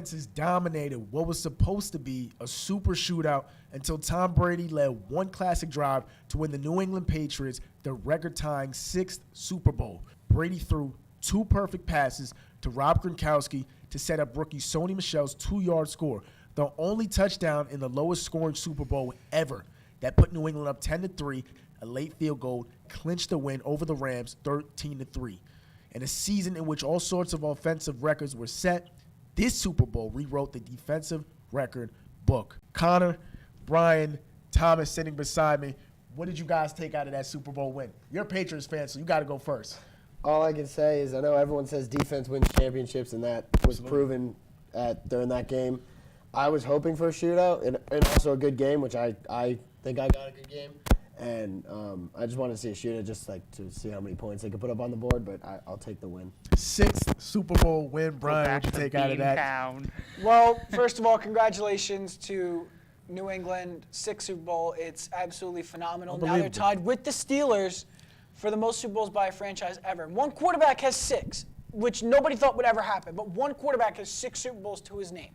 offenses dominated what was supposed to be a super shootout until Tom Brady led one classic drive to win the New England Patriots their record-tying 6th Super Bowl. Brady threw 2 perfect passes to Rob Gronkowski to set up rookie Sony Michel's 2-yard score, the only touchdown in the lowest-scoring Super Bowl ever. That put New England up 10-3. A late field goal clinched the win over the Rams 13-3. In a season in which all sorts of offensive records were set, this Super Bowl rewrote the defensive record book. Connor, Brian, Thomas sitting beside me. What did you guys take out of that Super Bowl win? You're a Patriots fan, so you got to go first. All I can say is I know everyone says defense wins championships, and that was proven during that game. I was hoping for a shootout and also a good game, which I think I got a good game. And I just wanted to see a shootout just like to see how many points they could put up on the board, but I'll take the win. 6th Super Bowl win. Brian, what did you take out of that? Town. Well, first of all, congratulations to New England, 6th Super Bowl. It's absolutely phenomenal. Now they're tied with the Steelers for the most Super Bowls by a franchise ever. One quarterback has 6, which nobody thought would ever happen, but one quarterback has 6 Super Bowls to his name.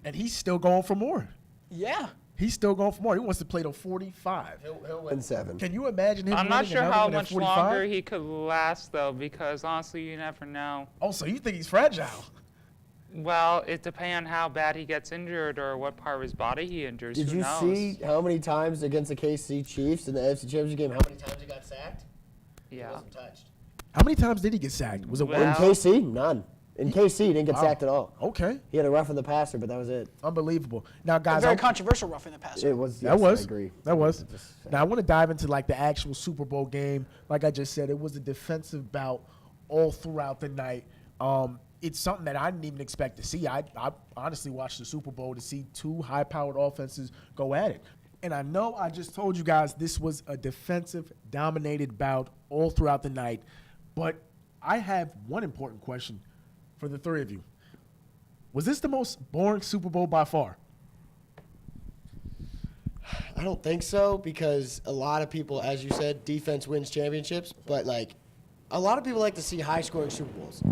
And he's still going for more. Yeah. He's still going for more. He wants to play till 45. He'll win 7. Can you imagine him I'm not winning sure another how one at much 45? longer he could last, though, because honestly, you never know. Oh, so you think he's fragile? Well, it depends on how bad he gets injured or what part of his body he injures. Did Who you knows? see how many times against the KC Chiefs in the AFC Championship game, how many times he got sacked? Yeah. He wasn't touched. How many times did he get sacked? Was it Well- In one? KC, none. In KC, he didn't get sacked at all. Okay. He had a rough in the passer, but that was it. Unbelievable. Now, A guys, very controversial roughing the passer. It was. That yes, was. I agree. That was. Just- Now, I want to dive into, like, the actual Super Bowl game. Like I just said, it was a defensive bout all throughout the night. It's something that I didn't even expect to see. I honestly watched the Super Bowl to see 2 high-powered offenses go at it. And I know I just told you guys this was a defensive-dominated bout all throughout the night. But I have one important question for the 3 of you. Was this the most boring Super Bowl by far? I don't think so, because a lot of people, as you said, defense wins championships. But, like, a lot of people like to see high-scoring Super Bowls.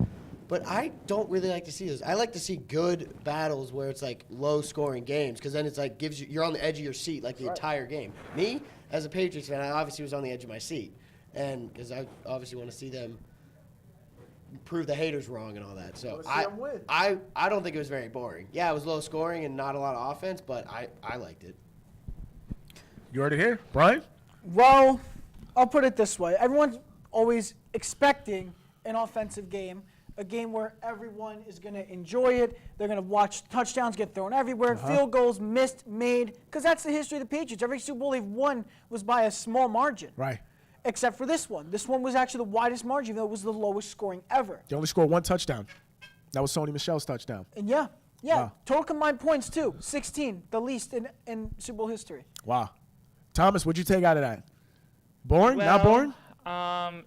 But I don't really like to see those. I like to see good battles where it's, like, low-scoring games, because then it's, like, you're on the edge of your seat, like, the entire game. Me, as a Patriots fan, I obviously was on the edge of my seat, and because I obviously want to see them prove the haters wrong and all that. So I don't think it was very boring. Yeah, it was low scoring and not a lot of offense, but I liked it. You heard it here. Brian? Well, I'll put it this way. Everyone's always expecting an offensive game, a game where everyone is going to enjoy it. They're going to watch touchdowns get thrown everywhere, field goals missed, made, because that's the history of the Patriots. Every Super Bowl they've won was by a small margin. Right. Except for this one. This one was actually the widest margin, even though it was the lowest scoring ever. They only scored 1 touchdown. That was Sony Michel's touchdown. And yeah. Wow. Total combined points, too. 16, the least in Super Bowl history. Wow. Thomas, what'd you take out of that? Boring? Not boring?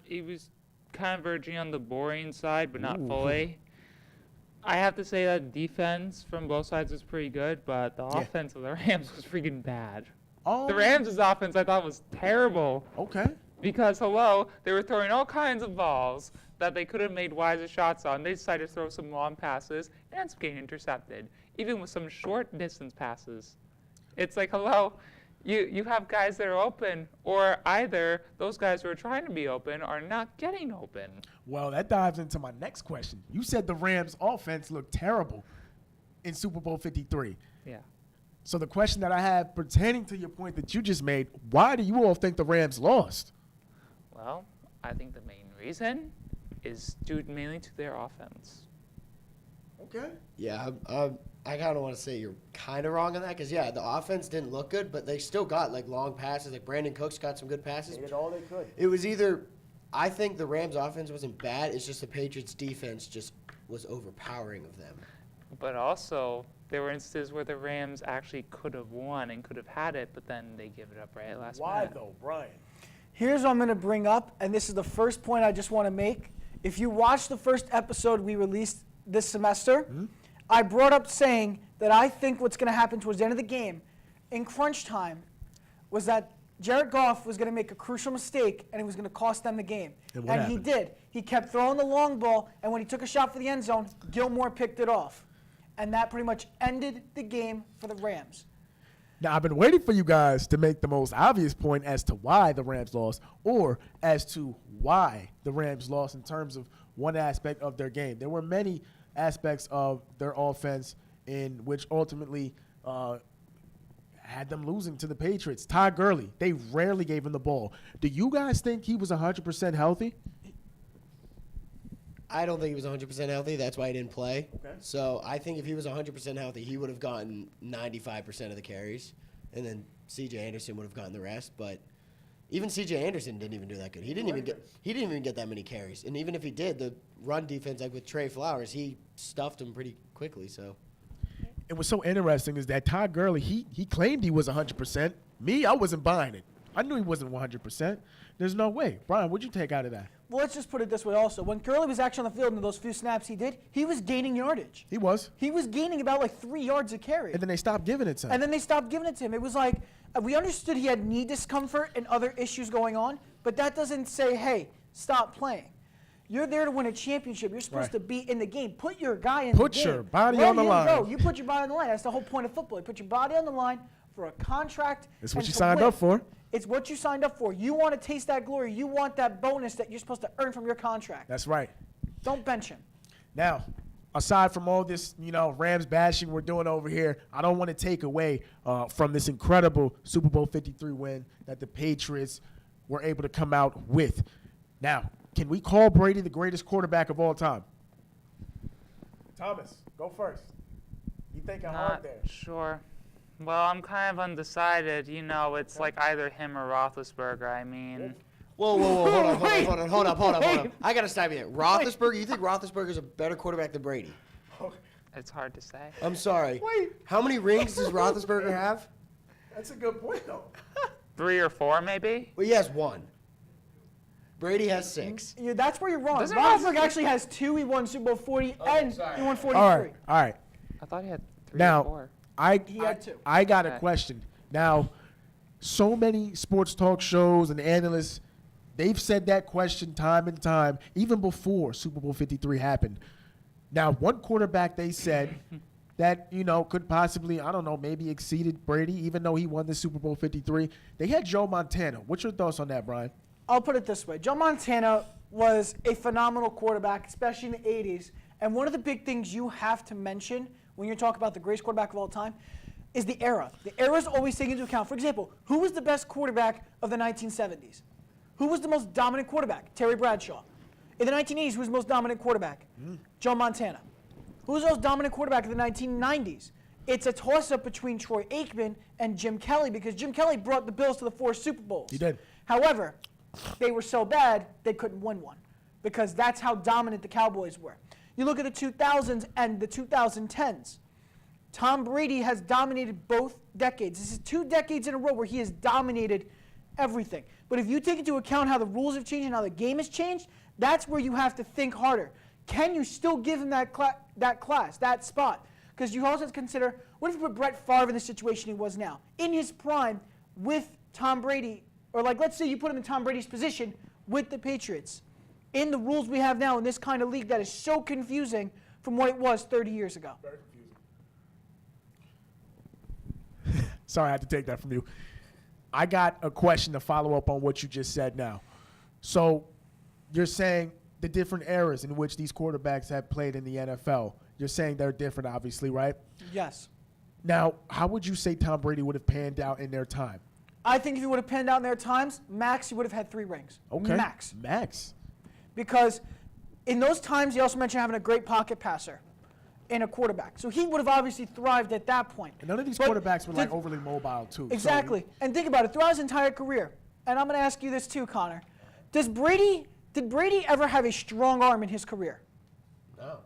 It was kind of verging on the boring side, but not fully. I have to say that defense from both sides was pretty good, but the offense of the Rams was freaking bad. Oh. The Rams' offense I thought was terrible. Okay. Because, they were throwing all kinds of balls that they could have made wiser shots on. They decided to throw some long passes and some getting intercepted, even with some short distance passes. It's like, you have guys that are open, or either those guys who are trying to be open are not getting open. Well, that dives into my next question. You said the Rams' offense looked terrible in Super Bowl 53. Yeah. So the question that I have pertaining to your point that you just made, why do you all think the Rams lost? Well, I think the main reason is due mainly to their offense. Okay. Yeah, I kind of want to say you're kind of wrong on that, because, yeah, the offense didn't look good, but they still got, like, long passes. Like, Brandon Cooks got some good passes. They did all they could. It was either – I think the Rams' offense wasn't bad. It's just the Patriots' defense just was overpowering of them. But also, there were instances where the Rams actually could have won and could have had it, but then they give it up right at last minute. Why, though, Brian? Here's what I'm going to bring up, and this is the first point I just want to make. If you watch the first episode we released this semester, I brought up saying that I think what's going to happen towards the end of the game, in crunch time, was that Jared Goff was going to make a crucial mistake, and it was going to cost them the game. And what he happened? did. He kept throwing the long ball, and when he took a shot for the end zone, Gilmore picked it off. and that pretty much ended the game for the Rams. Now, I've been waiting for you guys to make the most obvious point as to why the Rams lost or as to why the Rams lost in terms of one aspect of their game. There were many aspects of their offense in which ultimately had them losing to the Patriots. Todd Gurley, they rarely gave him the ball. Do you guys think he was 100% healthy? I don't think he was 100% healthy. That's why he didn't play. Okay. So I think if he was 100% healthy, he would have gotten 95% of the carries, and then C.J. Anderson would have gotten the rest. But even C.J. Anderson didn't even do that good. He didn't even get that many carries. And even if he did, the run defense, like with Trey Flowers, he stuffed him pretty quickly. So And what's so interesting is that Todd Gurley, he claimed he was 100%. Me, I wasn't buying it. I knew he wasn't 100%. There's no way. Brian, what'd you take out of that? Well, let's just put it this way also. When Gurley was actually on the field in those few snaps he did, he was gaining yardage. He was. He was gaining about like 3 yards a carry. And then they stopped giving it to him. And then they stopped giving it to him. It was like, we understood he had knee discomfort and other issues going on, but that doesn't say, hey, stop playing. You're there to win a championship. You're supposed to be in the game. Put your guy in the game. Put your body on the line. Go. You put your body on the line. That's the whole point of football. You put your body on the line for a contract. That's what and you to signed win. up for. It's what you signed up for. You want to taste that glory. You want that bonus that you're supposed to earn from your contract. That's right. Don't bench him. Now, aside from all this, Rams bashing we're doing over here, I don't want to take away from this incredible Super Bowl 53 win that the Patriots were able to come out with. Now, can we call Brady the greatest quarterback of all time? Thomas, go first. You think I'm hard Not there? sure. Well, I'm kind of undecided. It's like either him or Roethlisberger. I mean, Whoa, hold up. I got to stop you there. Roethlisberger, you think Roethlisberger's a better quarterback than Brady? it's hard to say. I'm sorry. Wait. How many rings does Roethlisberger have? That's a good point, though. 3 or 4, maybe? Well, he has 1. Brady has 6. Yeah, that's where you're wrong. Doesn't Roethlisberger Roethlisberger- actually has 2. He won Super Bowl 40, and sorry. he won 43. All right. I thought he had 3 Now, or 4. He had 2. I got a Okay. question. Now, so many sports talk shows and analysts, they've said that question time and time, even before Super Bowl 53 happened. Now, one quarterback they said that, could possibly, I don't know, maybe exceeded Brady, even though he won the Super Bowl 53. They had Joe Montana. What's your thoughts on that, Brian? I'll put it this way. Joe Montana was a phenomenal quarterback, especially in the 80s. And one of the big things you have to mention when you're talking about the greatest quarterback of all time is the era. The era is always taken into account. For example, who was the best quarterback of the 1970s? Who was the most dominant quarterback? Terry Bradshaw. In the 1980s, who was the most dominant quarterback? Joe Montana. Who was the most dominant quarterback in the 1990s? It's a toss-up between Troy Aikman and Jim Kelly because Jim Kelly brought the Bills to the 4 Super Bowls. He did. However, they were so bad, they couldn't win one because that's how dominant the Cowboys were. You look at the 2000s and the 2010s. Tom Brady has dominated both decades. This is 2 decades in a row where he has dominated everything. But if you take into account how the rules have changed and how the game has changed, that's where you have to think harder. Can you still give him that class, that spot? Because you also have to consider, what if you put Brett Favre in the situation he was now? In his prime with Tom Brady, or let's say you put him in Tom Brady's position with the Patriots. In the rules we have now in this kind of league that is so confusing from what it was 30 years ago. Very confusing. Sorry, I had to take that from you. I got a question to follow up on what you just said now. So you're saying the different eras in which these quarterbacks have played in the NFL, you're saying they're different, obviously, right? Yes. Now, how would you say Tom Brady would have panned out in their time? I think if he would have panned out in their times, max, he would have had 3 rings. Okay. Max. Because in those times, you also mentioned having a great pocket passer and a quarterback. So he would have obviously thrived at that point. And none of these But quarterbacks were did- overly mobile, too. So Exactly. And think about it. Throughout his entire career, and I'm going to ask you this too, Connor. Did Brady ever have a strong arm in his career? No.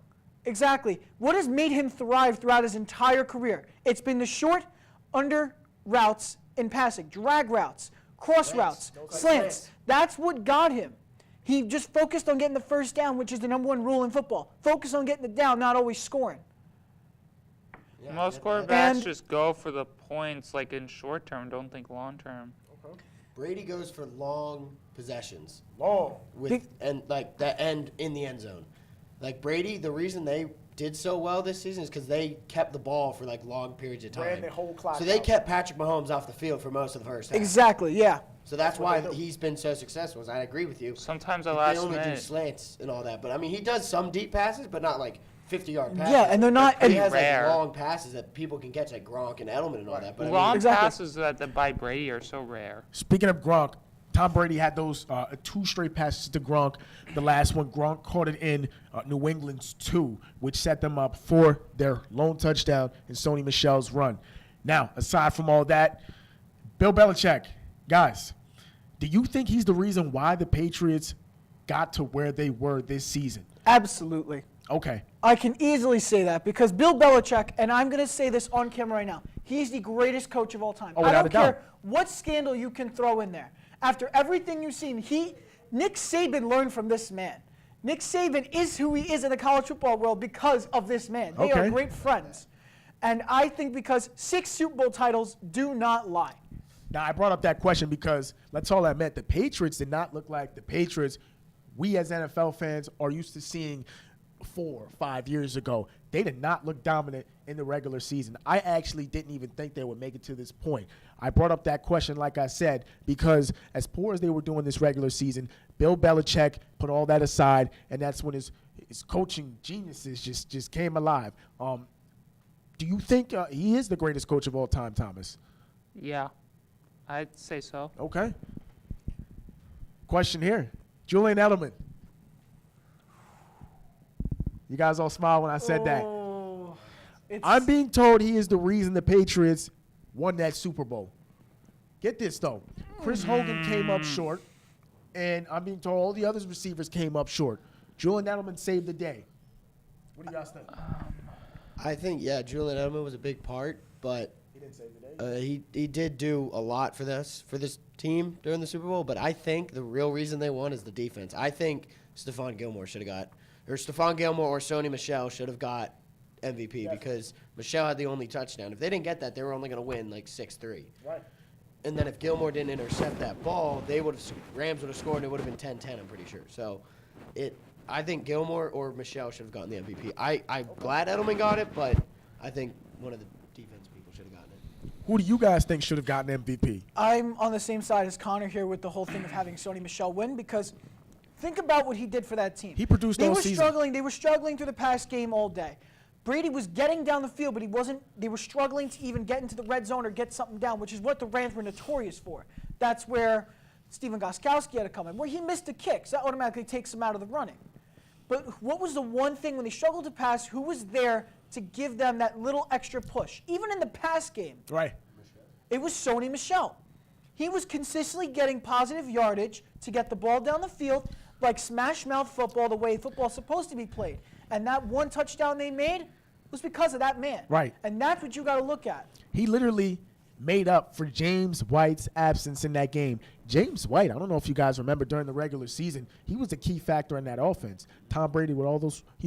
Exactly. What has made him thrive throughout his entire career? It's been the short, under routes in passing, drag routes, cross routes, slants. That's what got him. He just focused on getting the first down, which is the #1 rule in football. Focus on getting the down, not always scoring. Yeah, Most yeah, quarterbacks And- just go for the points in short term, don't think long term. Brady goes for long possessions long. that end in the end zone. Like Brady, the reason they did so well this season is because they kept the ball for like long periods of time. Ran the whole clock So they out. kept Patrick Mahomes off the field for most of the first half. Exactly, yeah. So that's what why they do. he's been so successful. I agree with you. Sometimes at They last only do minute. slants and all that, but I mean he does some deep passes, but not like 50-yard passes. Yeah, and they're not. He And has rare. like long passes that people can catch, like Gronk and Edelman and all that. But I Long mean, Exactly. passes that by Brady are so rare. Speaking of Gronk, Tom Brady had those 2 straight passes to Gronk. The last one, Gronk caught it in New England's 2, which set them up for their lone touchdown in Sony Michel's run. Now, aside from all that, Bill Belichick, guys, do you think he's the reason why the Patriots got to where they were this season? absolutely. Okay. I can easily say that because Bill Belichick, and I'm going to say this on camera right now, he's the greatest coach of all time. Oh, I without don't a doubt. care what scandal you can throw in there. After everything you've seen, Nick Saban learned from this man. Nick Saban is who he is in the college football world because of this man. They are Okay. great friends. And I think because 6 Super Bowl titles do not lie. Now, I brought up that question because let's all admit the Patriots did not look like the Patriots we as NFL fans are used to seeing 4 or 5 years ago. They did not look dominant in the regular season. I actually didn't even think they would make it to this point. I brought up that question, like I said, because as poor as they were doing this regular season, Bill Belichick put all that aside, and that's when his coaching geniuses just came alive. Do you think he is the greatest coach of all time, Thomas? Yeah, I'd say so. Okay. Question here. Julian Edelman. You guys all smile when I said that. Oh, it's, I'm being told he is the reason the Patriots won that Super Bowl. Get this, though. Chris Hogan came up short, and I'm being told all the other receivers came up short. Julian Edelman saved the day. What do you guys think? I think Julian Edelman was a big part, but He didn't save the day. he did do a lot for this team during the Super Bowl. But I think the real reason they won is the defense. I think Stephon Gilmore or Sony Michel should have got MVP because Michel had the only touchdown. If they didn't get that, they were only going to win like 6-3. Right. And then if Gilmore didn't intercept that ball, Rams would have scored and it would have been 10-10, I'm pretty sure. So I think Gilmore or Michel should have gotten the MVP. I'm glad Edelman got it, but I think one of the defense people should have gotten it. Who do you guys think should have gotten MVP? I'm on the same side as Connor here with the whole thing of having Sony Michel win because think about what he did for that team. He produced all season. They were struggling through the pass game all day. Brady was getting down the field, but he wasn't. They were struggling to even get into the red zone or get something down, which is what the Rams were notorious for. That's where Stephen Gostkowski had to come in, where he missed a kick, so that automatically takes him out of the running. But what was the one thing when they struggled to pass, who was there to give them that little extra push? Even in the pass game, Right. it was Sony Michel. He was consistently getting positive yardage to get the ball down the field, like smash mouth football, the way football's supposed to be played. And that one touchdown they made was because of that man. Right. And that's what you got to look at. He literally made up for James White's absence in that game. James White, I don't know if you guys remember during the regular season, he was a key factor in that offense. Tom Brady he would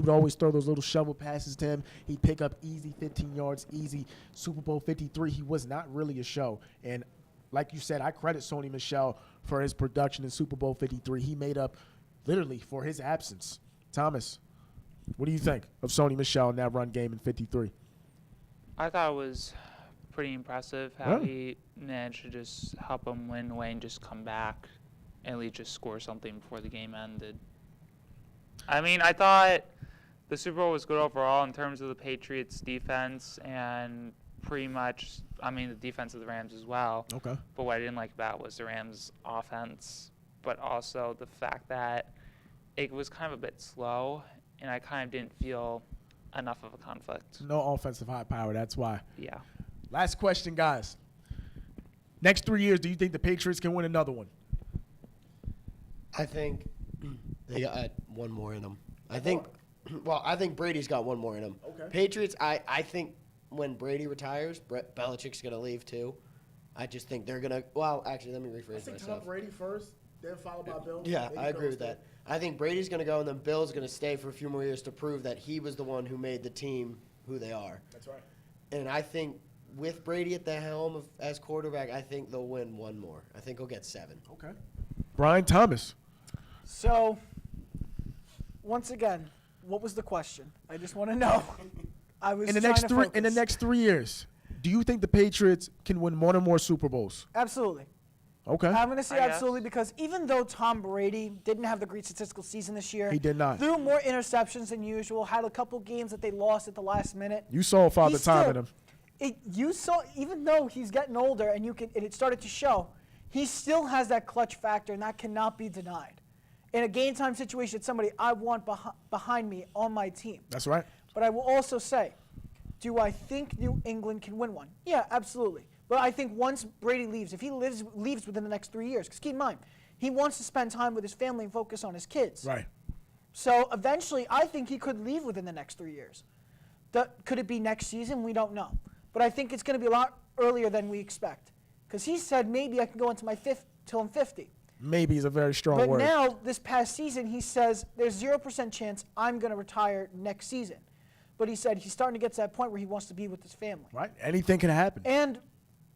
always throw those little shovel passes to him. He'd pick up easy 15 yards, easy. Super Bowl 53, he was not really a show. And like you said, I credit Sony Michel for his production in Super Bowl 53. He made up literally for his absence. Thomas, what do you think of Sony Michel in that run game in 53? I thought it was pretty impressive how Yeah. he managed to just help them win away and just come back and at least just score something before the game ended. I mean, I thought the Super Bowl was good overall in terms of the Patriots' defense and pretty much, the defense of the Rams as well. Okay. But what I didn't like about was the Rams' offense, but also the fact that it was kind of a bit slow, and I kind of didn't feel enough of a conflict. No offensive high power, that's why. Yeah. Last question, guys. Next 3 years, do you think the Patriots can win another one? I think they got one more in them. I think Brady's got one more in him. Okay. Patriots, I think when Brady retires, Belichick's going to leave too. I just think they're going to – well, actually, let me rephrase myself. Brady first, then followed by Bill. Yeah, I agree with that. I think Brady's going to go, and then Bill's going to stay for a few more years to prove that he was the one who made the team who they are. That's right. And I think with Brady at the helm as quarterback, I think they'll win one more. I think he'll get 7. Okay. Brian Thomas. So, once again, What was the question? I just want to know. I was In the trying next to three, focus. in the next 3 years, do you think the Patriots can win one or more Super Bowls? Absolutely. Okay. I'm going to say I guess. absolutely because even though Tom Brady didn't have the great statistical season this year, He did not. threw more interceptions than usual, had a couple games that they lost at the last minute. You saw Father He's Time still- in him. You saw, even though he's getting older and it started to show, he still has that clutch factor, and that cannot be denied. In a game time situation, it's somebody I want behind me on my team. That's right. But I will also say, do I think New England can win one? Yeah, absolutely. But I think once Brady leaves, if he leaves within the next 3 years, because keep in mind, he wants to spend time with his family and focus on his kids. Right. So eventually, I think he could leave within the next 3 years. Could it be next season? We don't know. But I think it's going to be a lot earlier than we expect. Because he said maybe I can go into my fifth till I'm 50. Maybe is a very strong But word. now, this past season, he says there's 0% chance I'm going to retire next season. But he said he's starting to get to that point where he wants to be with his family. Right. Anything can happen. And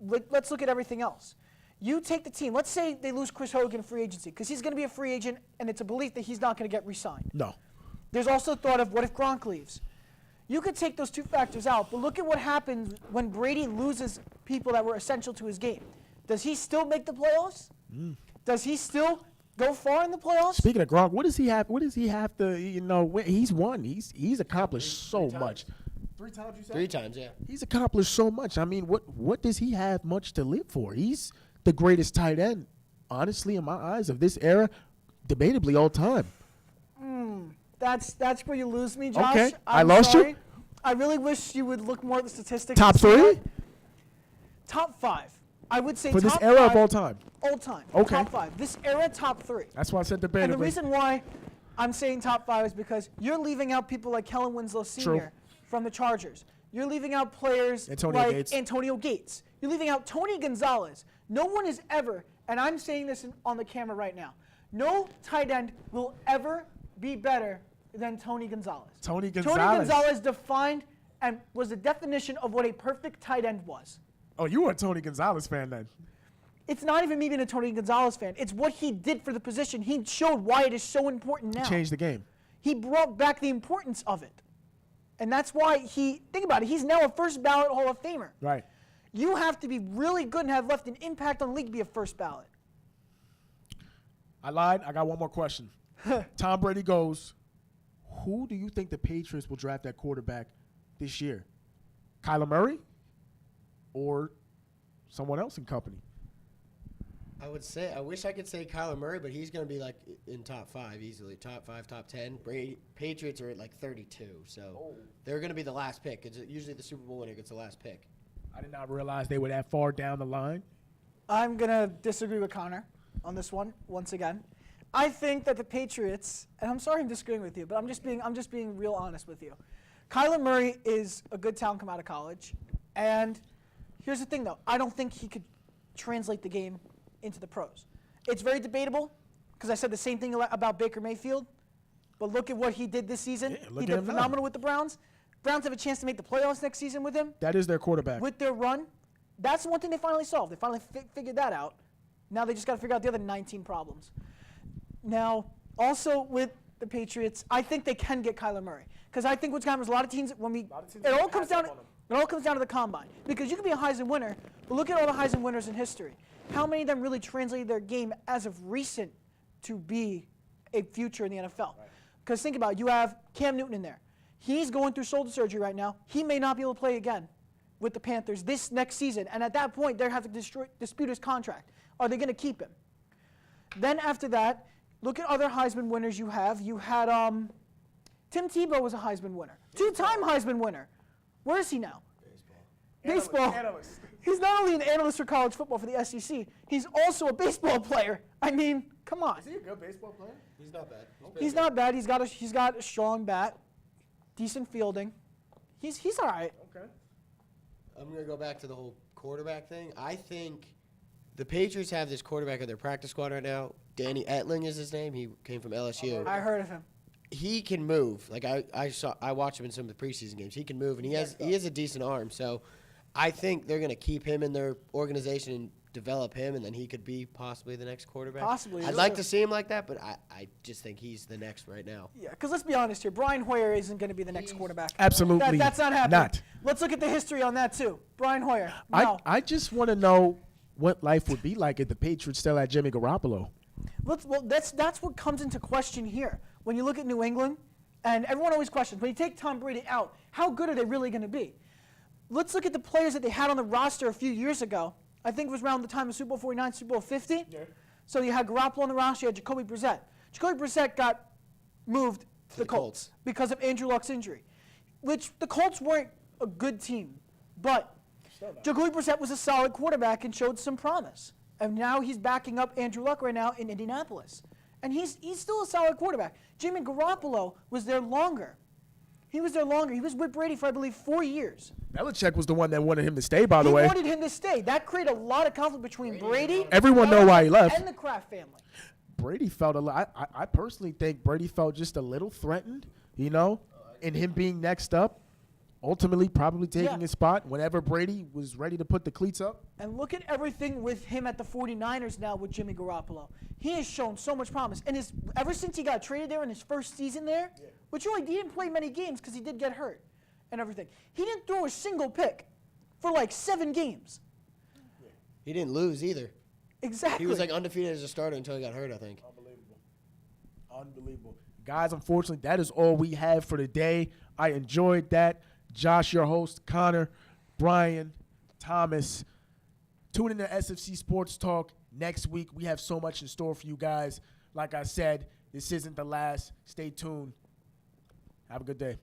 let's look at everything else. You take the team. Let's say they lose Chris Hogan in free agency because he's going to be a free agent, and it's a belief that he's not going to get re-signed. No. There's also thought of what if Gronk leaves. You could take those two factors out, but look at what happens when Brady loses people that were essential to his game. Does he still make the playoffs? Does he still go far in the playoffs? Speaking of Gronk, what does he have? What does he have to? He's won. He's accomplished so much. 3 times you said? 3 times, yeah. He's accomplished so much. I mean, what does he have much to live for? He's the greatest tight end, honestly, in my eyes, of this era, debatably all time. That's where you lose me, Josh. Okay, I I'm lost you? sorry. I really wish you would look more at the statistics. Top and see 3 that. Top 5. I would say for this top era 5, of all time. All time. Okay. Top 5. This era, top 3. That's why I said And debatably. the reason why I'm saying top 5 is because you're leaving out people like Kellen Winslow Sr. from the Chargers. You're leaving out players Antonio like Gates. Antonio Gates. You're leaving out Tony Gonzalez. No one is ever, and I'm saying this on the camera right now, no tight end will ever be better than Tony Gonzalez. Tony Tony Gonzalez. Gonzalez defined and was the definition of what a perfect tight end was. Oh, you were a Tony Gonzalez fan then. It's not even me being a Tony Gonzalez fan. It's what he did for the position. He showed why it is so important now. Changed the game. He brought back the importance of it. And that's why think about it, he's now a first ballot Hall of Famer. Right. You have to be really good and have left an impact on the league to be a first ballot. I lied. I got one more question. Tom Brady goes. Who do you think the Patriots will draft at quarterback this year? Kyler Murray or someone else in company? I would say, I wish I could say Kyler Murray, but he's going to be like in top 5 easily. Top 5, top 10. Patriots are at like 32, so they're going to be the last pick. It's usually the Super Bowl winner gets the last pick. I did not realize they were that far down the line. I'm going to disagree with Connor on this one once again. I think that the Patriots, and I'm sorry I'm disagreeing with you, but I'm just being real honest with you. Kyler Murray is a good talent come out of college, and here's the thing though, I don't think he could translate the game into the pros. It's very debatable because I said the same thing about Baker Mayfield, but look at what he did this season. Yeah, look He at did him now. phenomenal with the Browns. Browns have a chance to make the playoffs next season with him. That is their quarterback. With their run, that's the one thing they finally solved. They finally figured that out. Now they just got to figure out the other 19 problems. Now, also with the Patriots, I think they can get Kyler Murray because I think what's going to happen is a lot of teams it all comes down to the combine because you can be a Heisman winner, but look at all the Heisman winners in history. How many of them really translated their game as of recent to be a future in the NFL? Because think about it, you have Cam Newton in there. He's going through shoulder surgery right now. He may not be able to play again with the Panthers this next season, and at that point, they have to dispute his contract. Are they going to keep him? Then after that, look at other Heisman winners you have. You had Tim Tebow was a Heisman winner. 2-time Heisman winner. Where is he now? Baseball. Analyst. He's not only an analyst for college football for the SEC, he's also a baseball player. I mean, come on. Is he a good baseball player? He's not bad. He's not bad. He's got a strong bat, decent fielding. He's all right. Okay. I'm going to go back to the whole quarterback thing. I think the Patriots have this quarterback in their practice squad right now. Danny Etling is his name. He came from LSU. I heard of him. He can move. Like I watched him in some of the preseason games. He can move, and he has a decent arm. So I think they're going to keep him in their organization and develop him, and then he could be possibly the next quarterback. Possibly. I'd like to see him like that, but I just think he's the next right now. Yeah, because let's be honest here. Brian Hoyer isn't going to be the next quarterback. Absolutely That's not happening. not. Let's look at the history on that, too. Brian Hoyer. No. I just want to know what life would be like if the Patriots still had Jimmy Garoppolo. That's what comes into question here. When you look at New England, and everyone always questions, when you take Tom Brady out, how good are they really going to be? Let's look at the players that they had on the roster a few years ago. I think it was around the time of Super Bowl 49, Super Bowl 50. Yeah. So you had Garoppolo on the roster, you had Jacoby Brissett. Jacoby Brissett got moved to the Colts because of Andrew Luck's injury, which the Colts weren't a good team, but Jacoby Brissett was a solid quarterback and showed some promise. And now he's backing up Andrew Luck right now in Indianapolis. And he's still a solid quarterback. Jimmy Garoppolo was there longer. He was there longer. He was with Brady for, I believe, 4 years. Belichick was the one that wanted him to stay, by the way. He wanted him to stay. That created a lot of conflict between Brady. Everyone know why he left. And the Kraft family. Brady felt a lot. I personally think Brady felt just a little threatened, you know, in him being next up. Ultimately, probably taking his spot whenever Brady was ready to put the cleats up. And look at everything with him at the 49ers now with Jimmy Garoppolo. He has shown so much promise. And ever since he got traded there in his first season there, which he didn't play many games because he did get hurt and everything. He didn't throw a single pick for like 7 games. He didn't lose either. Exactly. He was like undefeated as a starter until he got hurt, I think. Unbelievable. Guys, unfortunately, that is all we have for today. I enjoyed that. Josh, your host, Connor, Brian, Thomas. Tune in to SFC Sports Talk next week. We have so much in store for you guys. Like I said, this isn't the last. Stay tuned. Have a good day.